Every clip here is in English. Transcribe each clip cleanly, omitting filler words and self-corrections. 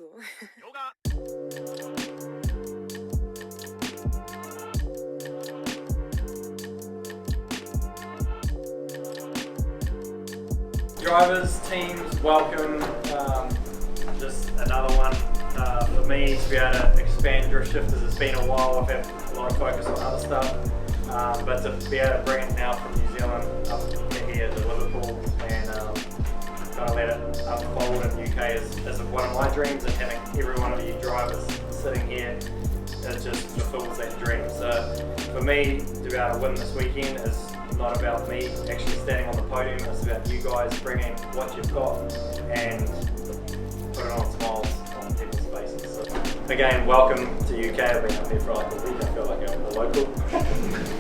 so. Drivers, teams, welcome. Just another one for me to be able to expand drift shifters. It's been a while. I've had a lot of focus on other stuff, but to be able to bring it now from New Zealand up to here to Liverpool and kind of let it unfold in the UK is one of my dreams, and having every one of you drivers sitting here, it just fulfills that dream. So for me to be able to win this weekend is not about me actually standing on the podium, it's about you guys bringing what you've got and putting on smiles on people's faces. So, again, welcome to UK. I've been up here for like a week, I feel like I'm a local.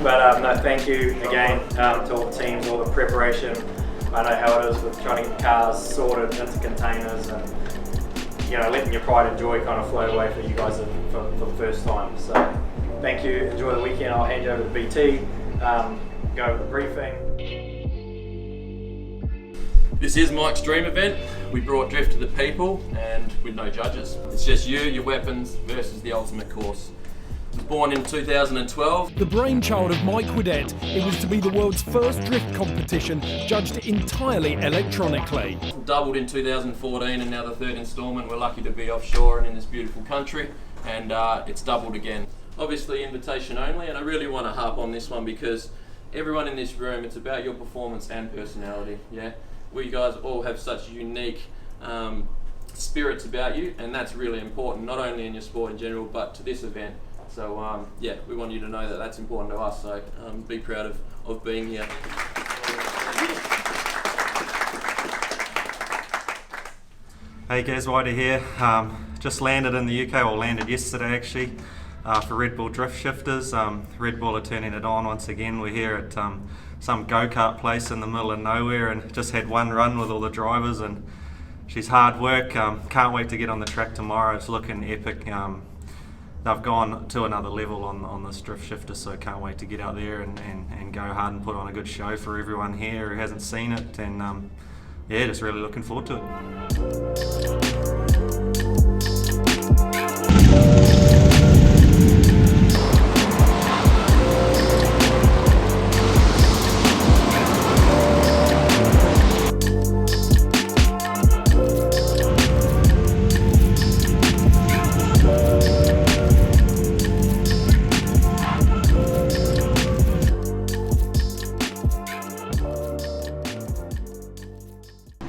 But no, thank you again to all the teams, all the preparation. I know how it is with trying to get cars sorted into containers and letting your pride and joy kind of flow away for you guys for the first time. So thank you, enjoy the weekend. I'll hand you over to BT. Go over the briefing. This is Mike's dream event. We brought drift to the people and with no judges. It's just you, your weapons versus the ultimate course. It was born in 2012. The brainchild of Mike Whiddett, it was to be the world's first drift competition judged entirely electronically. Doubled in 2014 and now the third instalment. We're lucky to be offshore and in this beautiful country, and it's doubled again. Obviously invitation only, and I really want to harp on this one because everyone in this room, it's about your performance and personality. Yeah, we guys all have such unique spirits about you, and that's really important, not only in your sport in general, but to this event. So yeah, we want you to know that that's important to us. So be proud of being here. Hey guys, Whiddett here. Just landed in the UK, or landed yesterday actually. For Red Bull DriftShifters. Red Bull are turning it on once again. We're here at some go-kart place in the middle of nowhere and just had one run with all the drivers, and she's hard work. Can't wait to get on the track tomorrow. It's looking epic. They've gone to another level on this drift shifter, so can't wait to get out there and go hard and put on a good show for everyone here who hasn't seen it, and yeah, just really looking forward to it.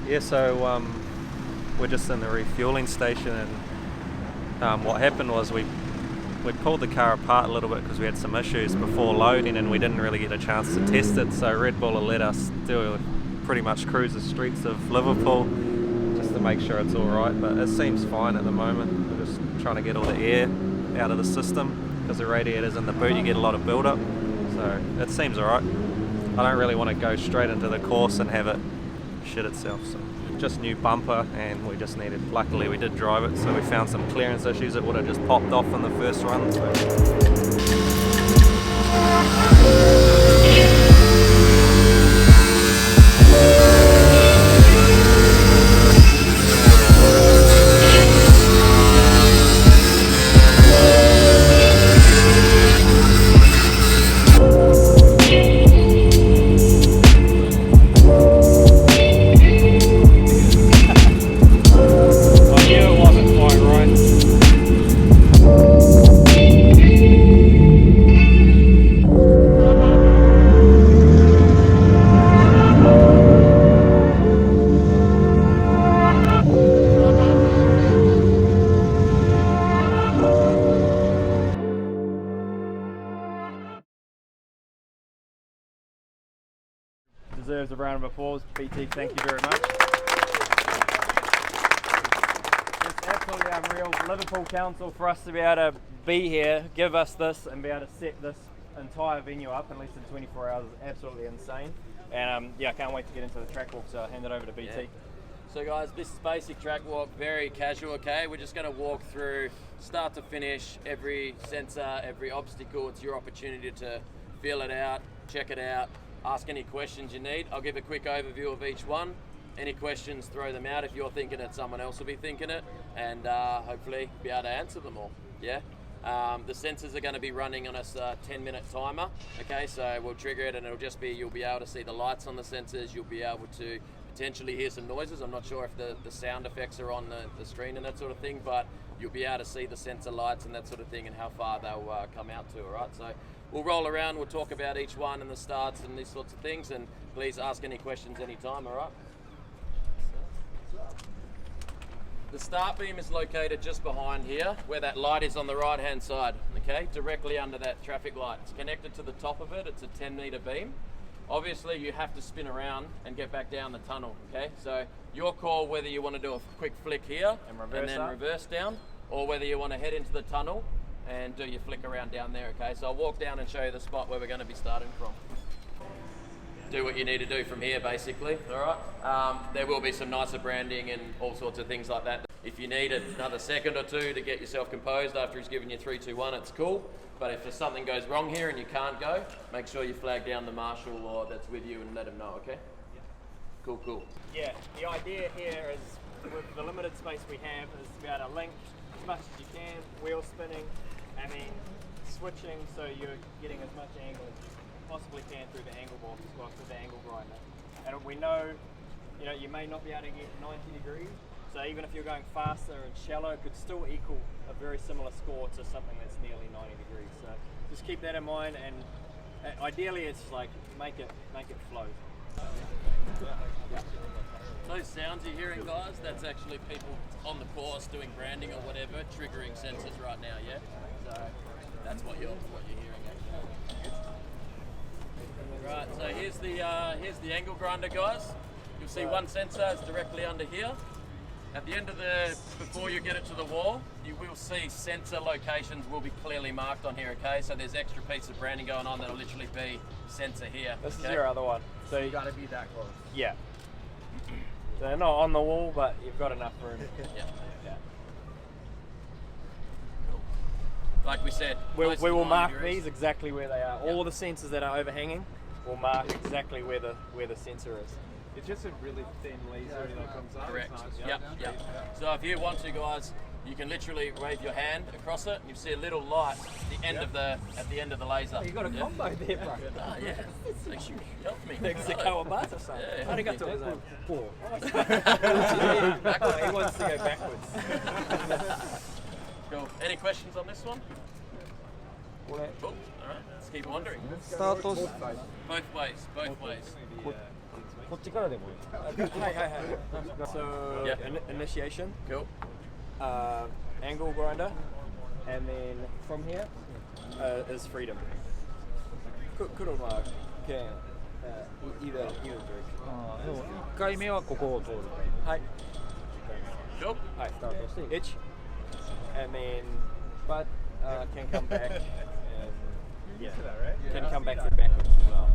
Yeah, so we're just in the refueling station, and what happened was we pulled the car apart a little bit because we had some issues before loading and we didn't really get a chance to test it, so Red Bull will let us pretty much cruise the streets of Liverpool just to make sure it's alright, but it seems fine at the moment. We're just trying to get all the air out of the system because the radiator's in the boot, you get a lot of build up, so it seems alright. I don't really want to go straight into the course and have it shit itself, so just new bumper, and we just luckily we did drive it, so we found some clearance issues that would have just popped off in the first run, Deserves a round of applause. BT, thank you very much. It's absolutely unreal. Liverpool Council, for us to be able to be here, give us this and be able to set this entire venue up in less than 24 hours is absolutely insane. And yeah, I can't wait to get into the track walk, so I'll hand it over to BT. Yeah. So guys, this is basic track walk, very casual, okay? We're just going to walk through start to finish, every sensor, every obstacle. It's your opportunity to feel it out, check it out, ask any questions you need. I'll give a quick overview of each one, Any questions, throw them out. If you're thinking it, someone else will be thinking it, and hopefully be able to answer them all. Yeah. The sensors are going to be running on a 10-minute timer. Okay, so we'll trigger it, and it'll just be, you'll be able to see the lights on the sensors. You'll be able to potentially hear some noises. I'm not sure if the sound effects are on the screen and that sort of thing, but you'll be able to see the sensor lights and that sort of thing, and how far they'll come out to. All right, so we'll roll around. We'll talk about each one and the starts and these sorts of things, and please ask any questions anytime. All right. The start beam is located just behind here, where that light is on the right hand side, okay, directly under that traffic light. It's connected to the top of it. It's a 10-meter beam. Obviously you have to spin around and get back down the tunnel, okay? So your call whether you want to do a quick flick here and then reverse down, or whether you want to head into the tunnel and do your flick around down there, okay? So I'll walk down and show you the spot where we're going to be starting from. Do what you need to do from here, basically. All right. There will be some nicer branding and all sorts of things like that. If you need another second or two to get yourself composed after he's given you 3, 2, 1, it's cool. But if something goes wrong here and you can't go, make sure you flag down the marshal or that's with you and let him know. Okay. Cool, cool. Yeah. The idea here is, with the limited space we have, is to be able to link as much as you can, wheel spinning, and then switching so you're getting as much angle as you possibly can through the angle box as well, through the angle grinder. And we know, you may not be able to get 90 degrees, so even if you're going faster and shallow, it could still equal a very similar score to something that's nearly 90 degrees. So just keep that in mind, and ideally it's like make it flow. Those sounds you're hearing, guys, that's actually people on the course doing branding or whatever, triggering sensors right now, yeah? So that's what you're hearing actually. Right, so here's the angle grinder, guys. You'll see one sensor is directly under here. At the end of before you get it to the wall, you will see sensor locations will be clearly marked on here, okay? So there's extra piece of branding going on that'll literally be sensor here. This okay? is your other one. So you gotta be that close. Yeah. So they're not on the wall, but you've got enough room. Yeah. Yeah. Like we said, We will mark 90 degrees. these exactly where they are. Yep. All the sensors that are overhanging, we'll mark exactly where the sensor is. It's just a really thin laser that comes out. Correct. It's nice. Yep. So if you want to, guys, you can literally wave your hand across it, and you see a little light at the end of the laser. You got a combo there, bro. Ah, yeah. Thanks, you helped me. Thanks to Kawabata, Yeah. Arigato. He wants to go backwards. Cool. Any questions on this one? Cool. All right. Let's keep wandering. スタート Both ways. Both ways. こっちからでもいい So, Yeah. initiation, Cool. angle grinder, and then from here is freedom. Kuruma can either direct. 1回目はここを通る Hi. Cool. Hi, start itch, and then but can come back and yeah, can come back through backwards as well.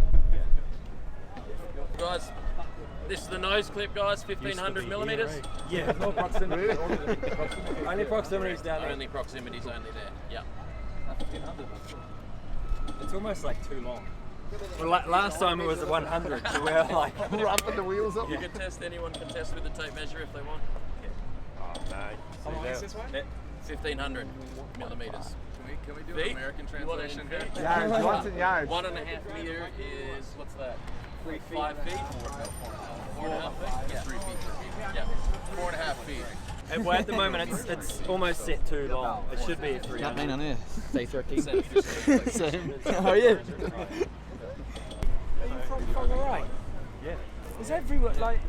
Guys, this is the nose clip, guys. 1500 millimeters. Yeah, no proximity. Only proximities down there. Only proximities only there. Yeah. It's almost like too long. Well, last time it was 100, so we're like Rumping the wheels up. You can test. Anyone can test with the tape measure if they want. How long is this one? 1500 millimeters. Can we do Feet? an American You want it in translation? feet? Yards, what's in yards? 1.5 meter is what's that? 3 feet. 5 feet. 4.5 feet. Yeah. 3 feet. Yeah. 4.5 feet. And well, at the moment it's almost set too long. It should be 300. だね Say 13 Same. How are you? From the right. Yeah. Is everywhere like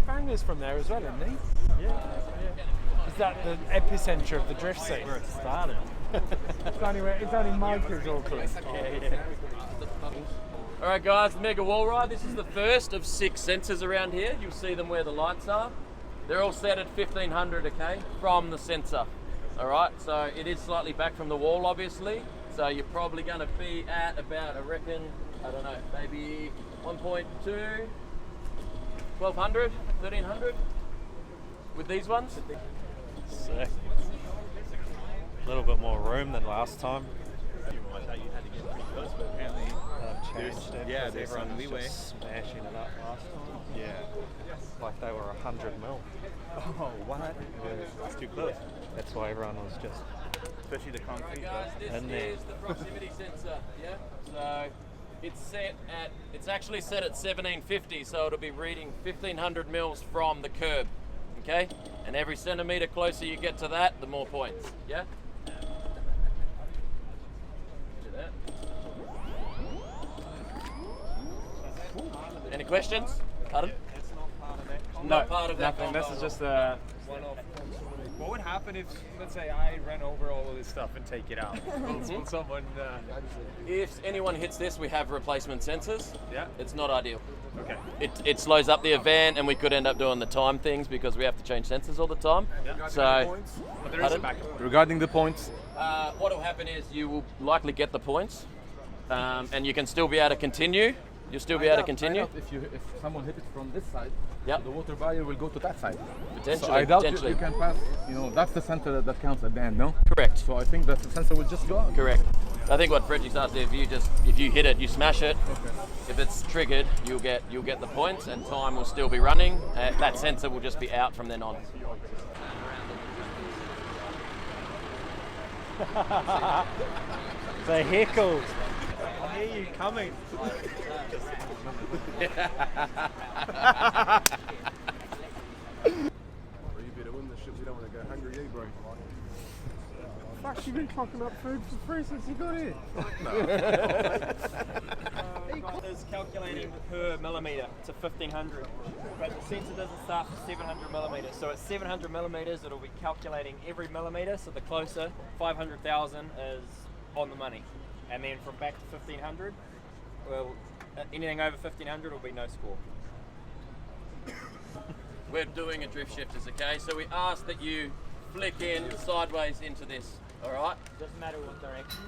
Banger's from there as well, isn't he? Yeah. Is that the epicenter of the drift scene? Where it started. It's only Micah's Auckland. All right, guys, mega wall ride. This is the first of 6 sensors around here. You'll see them where the lights are. They're all set at 1500, okay, from the sensor. All right, so it is slightly back from the wall, obviously. So you're probably going to be at about, I reckon, I don't know, maybe 1.2, 1200, 1300 with these ones. Sick. A little bit more room than last time. much how you had to get pretty close, but apparently Changed it. yeah, 'cause there's everyone some was leeway. just smashing it up last time. Yeah. Like they were 100 mil. Oh, what? It's too close. That's why everyone was just. Especially the concrete. Guys, this And there. is the proximity sensor, yeah? So it's actually set at 1750, so it'll be reading 1500 mils from the curb, okay? And every centimetre closer you get to that, the more points, yeah? Do that. Any questions? Pardon? Not part of that Nothing. This combo. is just a one-off. What would happen if, let's say, I ran over all of this stuff and take it out? Will someone? If anyone hits this, we have replacement sensors. Yeah. It's not ideal. Okay. It slows up the event, and we could end up doing the time things because we have to change sensors all the time. So, But there is a pardon? backup. Regarding the points, What will happen is you will likely get the points, and you can still be able to continue. You'll still be able to continue. If someone hit it from this side, Yep. the water barrier will go to that side. Potentially. So I doubt potentially. you can pass. That's the center that counts at the end, no? Correct. So I think that the sensor will just go out. Correct. I think what Freddy's asked, if you hit it, you smash it. If it's triggered, you'll get the points, and time will still be running. That sensor will just be out from then on. They heckled. I hear you coming. You better win this shit. We don't want to go hungry, eh, bro? Fuck, you've been clocking up food for free since you got here. Is calculating per millimetre to 1500, but the sensor doesn't start for 700 millimetres. So at 700 millimetres, it'll be calculating every millimetre. So the closer, 500,000 is on the money, and then from back to 1500, well, anything over 1500 will be no score. We're doing a drift shifters, okay? So we ask that you flick in sideways into this, all right? Doesn't matter what direction.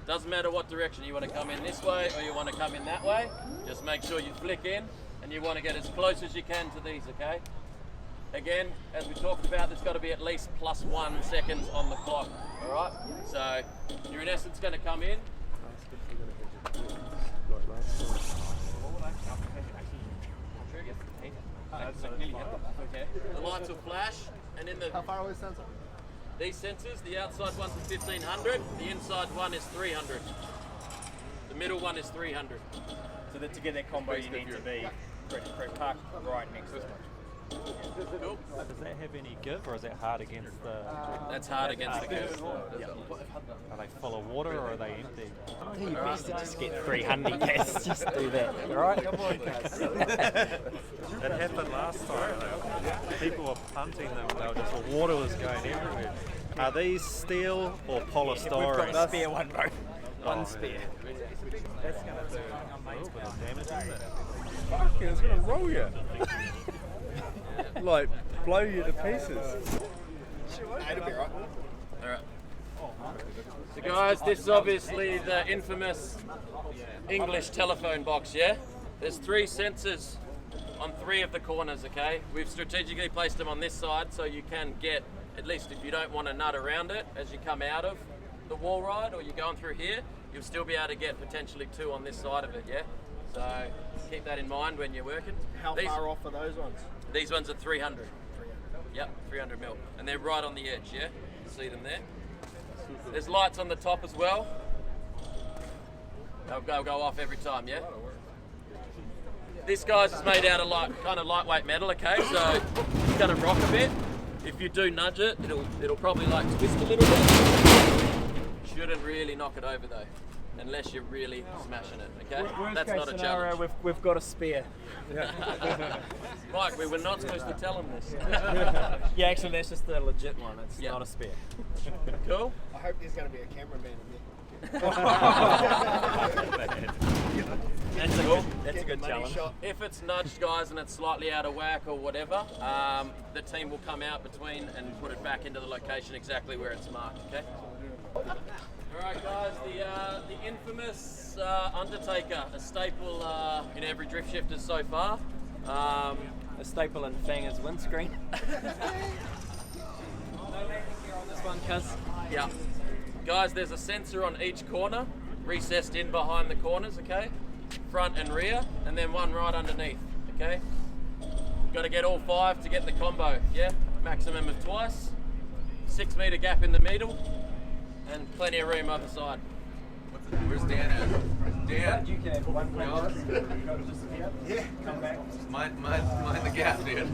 Doesn't matter what direction you want to come in, this way or you want to come in that way. Just make sure you flick in, and you want to get as close as you can to these, okay? Again, as we talked about, there's got to be at least +1 second on the clock, all right? So you're in essence going to come in. Okay. The lights will flash, and in the How far away is sensor? these sensors, the outside one's is 1500, the inside one is 300. The middle one is 300. So that to get that combo, you need to be parked right next to it. Cool. Does that have any give, or is that hard against the? That's hard against the curve. Are they full of water or are they empty? You best to just get 300 guys. Just do that, all right? It happened last time. People were punting them. They were just, the water was going everywhere. Are these steel or polystyrene? We've got a spare one, bro. One Oh, spare. That's going to do a little bit of damage, isn't it? Fuck, it's gonna roll you. Like, blow you to pieces. It'll be right. Alright. So guys, this is obviously the infamous English telephone box, yeah? There's 3 sensors on 3 of the corners, okay? We've strategically placed them on this side so you can get, at least if you don't want to nut around it as you come out of the wall ride or you're going through here, you'll still be able to get potentially 2 on this side of it, yeah? So keep that in mind when you're working. How far off are those ones? These ones are 300. Yep, 300 mil. And they're right on the edge, yeah? See them there? There's lights on the top as well. They'll go off every time, yeah? This guy's is made out of kind of lightweight metal, okay? So it's gonna rock a bit. If you do nudge it, it'll probably like twist a little bit. Shouldn't really knock it over though, unless you're really smashing it, okay? That's not a challenge. We've got a spare. Mike, we were not supposed to tell him this. Yeah, actually, that's just the legit one. It's Yeah. not a spare. Cool? I hope there's gonna be a cameraman in there. That's a good challenge. If it's nudged, guys, and it's slightly out of whack or whatever, the team will come out between and put it back into the location exactly where it's marked, okay? Alright guys, the infamous Undertaker, a staple in every drift shifter so far. A staple in Fanger's windscreen. No landing gear on this one, cuz. Yeah. Guys, there's a sensor on each corner. recessed in behind the corners, okay? Front and rear, and then one right underneath, okay? Got to get all 5 to get the combo, yeah? Maximum of twice, 6 meter gap in the middle, and plenty of room other side. Where's Dan at? Dan? You can have one play No. Yeah. Come back. Mind the gap, dude.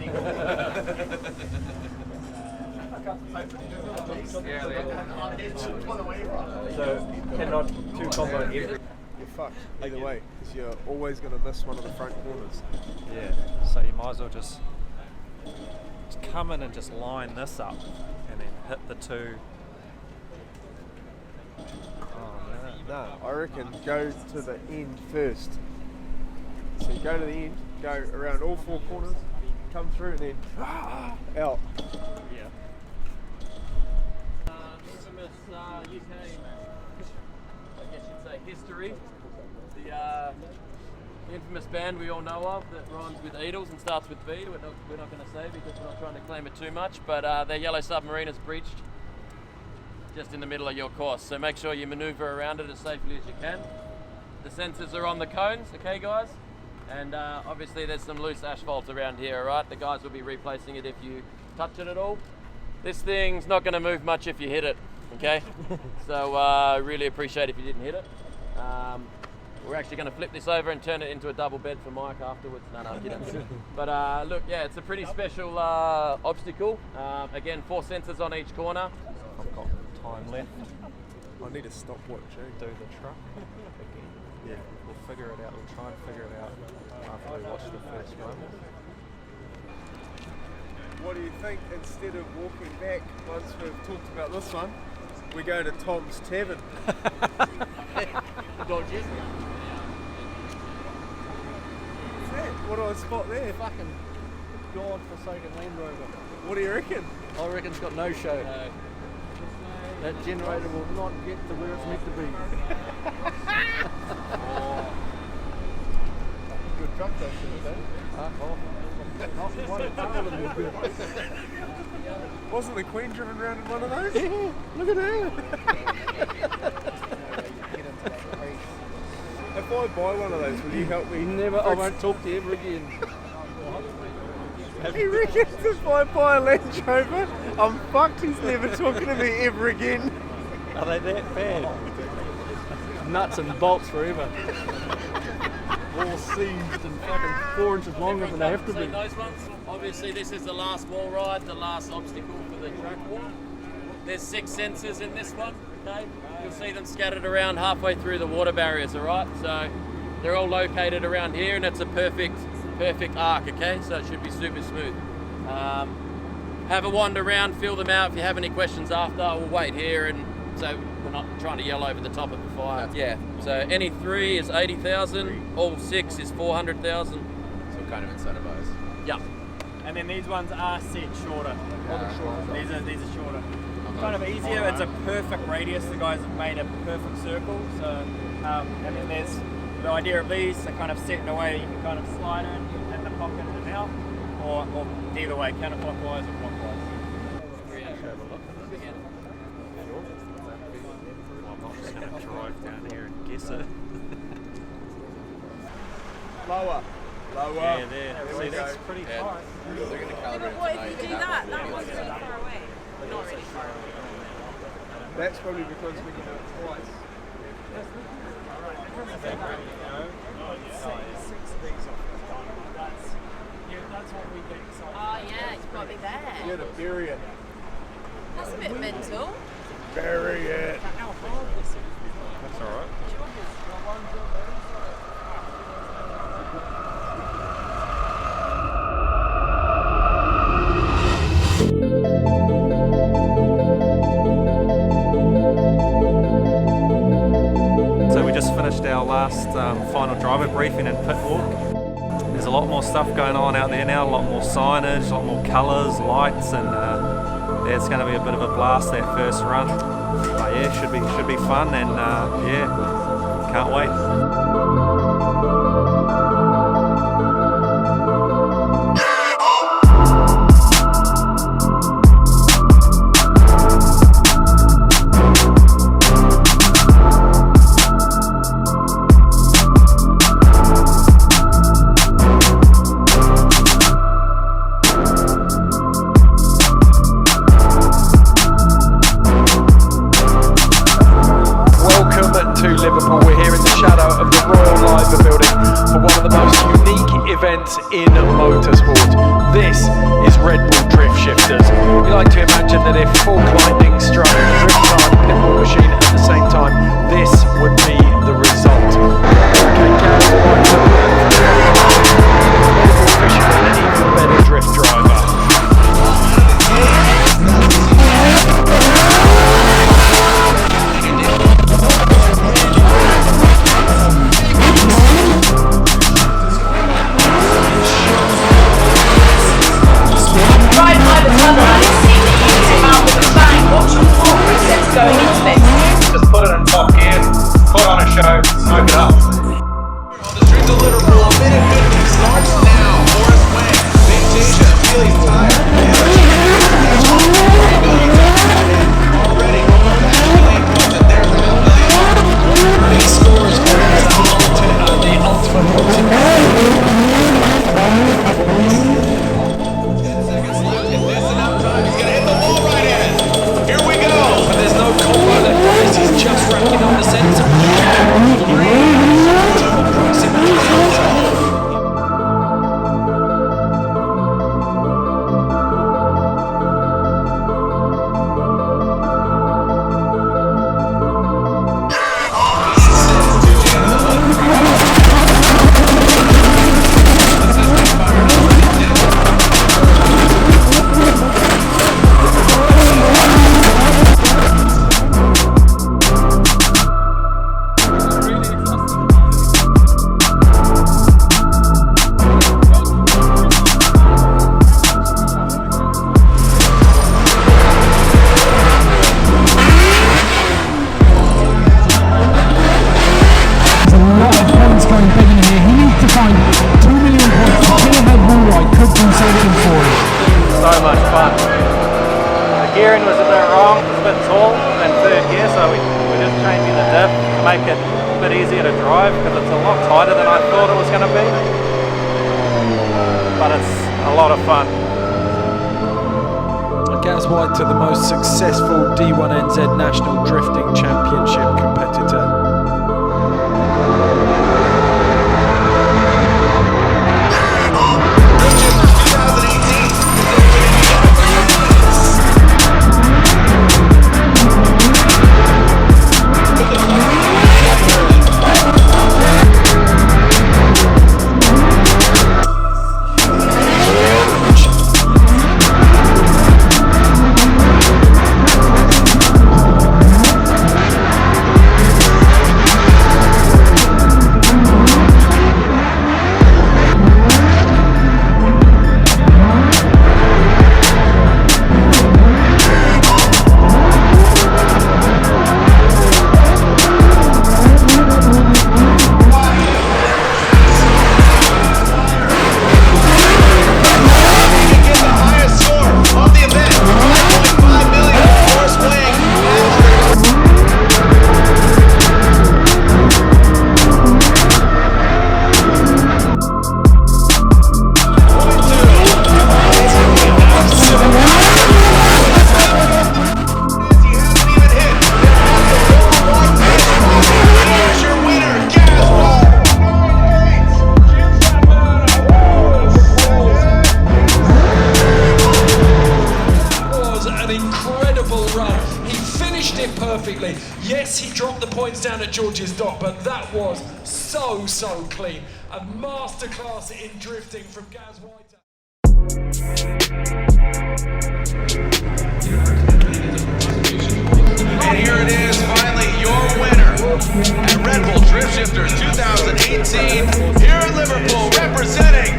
So cannot 2 combo every. You're fucked either way, because you're always going to miss one of the front corners. Yeah, so you might as well just come in and just line this up and then hit the 2. No, I reckon go to the end first. So you go to the end, go around all 4 corners, come through and then out. Yeah. Infamous UK, I guess you'd say history. The infamous band we all know of that rhymes with Eagles and starts with B. We're not going to say because we're not trying to claim it too much, but their yellow submarine is breached just in the middle of your course. So make sure you maneuver around it as safely as you can. The sensors are on the cones, okay guys? And obviously there's some loose asphalt around here, alright? The guys will be replacing it if you touch it at all. This thing's not going to move much if you hit it, okay? So really appreciate if you didn't hit it. We're actually going to flip this over and turn it into a double bed for Mike afterwards. No, I'm kidding. But look, yeah, it's a pretty special obstacle. Again, 4 sensors on each corner. I've got time left. I need a stopwatch, eh? Do the truck again. Yeah, we'll figure it out. We'll try and figure it out after we watch the first run. What do you think, instead of walking back, once we've talked about this one, we go to Tom's Tavern? Dodges. What do I spot there? Fucking God-forsaken Land Rover. What do you reckon? I reckon it's got no show. That generator will not get to where it's meant to be. Good truck though, should I say? Not one at all of them was good. Wasn't the Queen driven around in one of those? Yeah, look at her. If I buy one of those, will you help me? Never, I won't talk to you ever again. He reckons if I buy a Land Rover, I'm fucked. He's never talking to me ever again. Are they that bad? Nuts and bolts forever. All seized and fucking 4 inches longer than they have to be. Those ones, obviously this is the last wall ride, the last obstacle for the track walk. There's 6 sensors in this one, okay? You'll see them scattered around halfway through the water barriers, alright? So they're all located around here and it's a perfect arc, okay? So it should be super smooth. Have a wander around, feel them out. If you have any questions after, we'll wait here, and so we're not trying to yell over the top of the fire. Yeah, so any 3 is 80,000, all 6 is 400,000. So kind of incentivized. Yeah. And then these ones are set shorter. These are shorter. Kind of easier. It's a perfect radius. The guys have made a perfect circle. So and then there's the idea of these. They're kind of set in a way you can kind of slide in the pocket and out, or either way, counterclockwise or clockwise. I'm not just going to drive down here and guess it. Lower. Yeah, there. See, that's pretty Yeah. tight. They're going to calibrate Well, tonight. if you do that, that one's really far away. But not really far away. That's probably because we can do it twice. Oh yeah, it's probably You there. got to bury it. That's a bit mental. Bury it. That's alright. So we just finished our last final driver briefing and pit walk. There's a lot more stuff going on out there now, a lot more signage, a lot more colours, lights, and yeah, it's going to be a bit of a blast that first run. But yeah, should be fun, and yeah, can't wait. events in motorsport. This is Red Bull DriftShifters. We like to imagine that if fork lightning struck drift car and pinball machine at the same time, this would be the result. Okay, Gaz, an even better drift driver. Right by the tunnel, I see that you came out with a bang. What's your thought process going into this? Just put it in top gear, put on a show, smoke it up. On the streets of Liverpool, a minute 50 starts now. Forest Wang, Big Tisha, Feely Fire. Already going back to the points, and there's the big scores for the ultimate Just racking on the centre. Gearing was a bit wrong, it was a bit tall in third gear, so we're just changing the diff to make it a bit easier to drive because it's a lot tighter than I thought it was going to be. But it's a lot of fun. Gaz White to the most successful D1NZ National Drifting Championship competitor. Perfectly. Yes, he dropped the points down at George's dock, but that was so clean. A masterclass in drifting from Gaz White. And here it is, finally, your winner at Red Bull DriftShifters 2018 here in Liverpool, representing